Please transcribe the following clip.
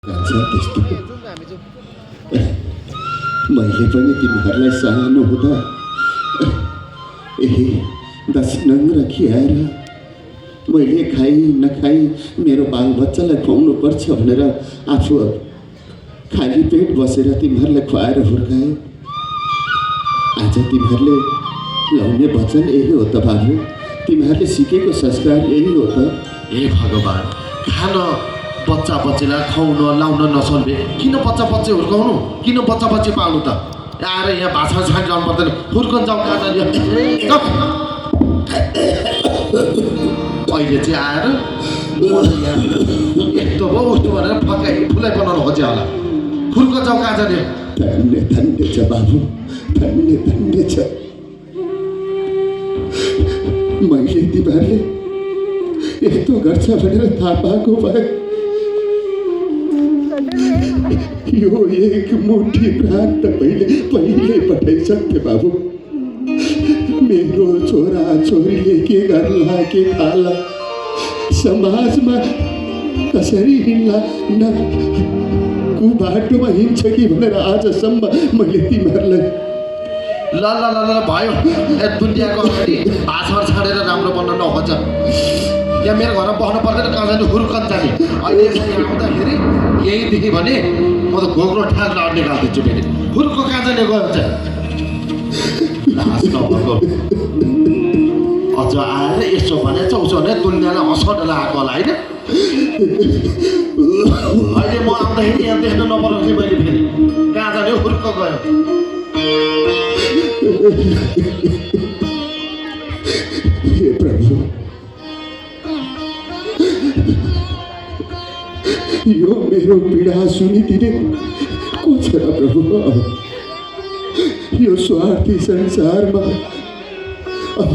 त्यस्तो मैले पनि तिमीहरूलाई सानो हुँदा यही 10 नङ्ग्रा खियाएर मैले खाइ नखाइ मेरो बालबच्चालाई खुवाउनु पर्छ भनेर आफू खाली पेट बसेर तिमीहरूलाई खुवाएर हुर्कायो। आज तिमीहरूले लाउने वचन यही हो त बाबु, तिमीहरूले सिकेको संस्कार यही हो त। हे भगवान्, खान बच्चा बच्चीलाई खुवाउन लाउन नसक्ने किन बच्चा बच्ची हुर्काउनु, किन बच्चा बच्ची पाल्नु त? आएर यहाँ भाषा छान जानु पर्दैन, हुर्कन जाउँ कहाँ जाने। अहिले चाहिँ आएर यस्तो भयो उस्तो भनेर फकाइ फुलाइ बनाउनु खोज्यो होला। हुर्कन जाउँ कहाँ जाने। धन्य धन्य छ बाबु, धन्य धन्य छ। मैले तिमीहरूले यस्तो गर्छ भनेर थाहा पाएको भए यो एक मुठी प्राण त पहिले पठाइसक्थे बाबु। मेरो छोरा छोरीले के गर्ला के खाला, समाजमा कसरी हिँड्ला, न कुबाटोमा हिँड्छ कि भनेर आजसम्म मैले तिमीहरूलाई ल ल ल ल भयो। दुनियाँको अगाडि भाषण छाडेर राम्रो बन्न नखोज। यहाँ मेरो घरमा बस्नु पर्दैन, कहाँ जाने हुर्कन जाने। अहिले यहाँ आउँदाखेरि यही देखेँ भने म त घोक्रो ठाक निकालिदिन्छु फेरि। हुर्को कहाँ जाने गयो हुन्छ लाज नभएको। अझ आएर यसो भनेछ उसो भने दुनियाँलाई हँसाउन लागेको होला होइन। अहिले म आउँदाखेरि यहाँ देख्न नपराउँछ मैले फेरि। कहाँ जाने हुर्को गयो। हे प्रभु, यो मेरो पीडा सुनिदिने को छ र प्रभु? यो स्वार्थी संसारमा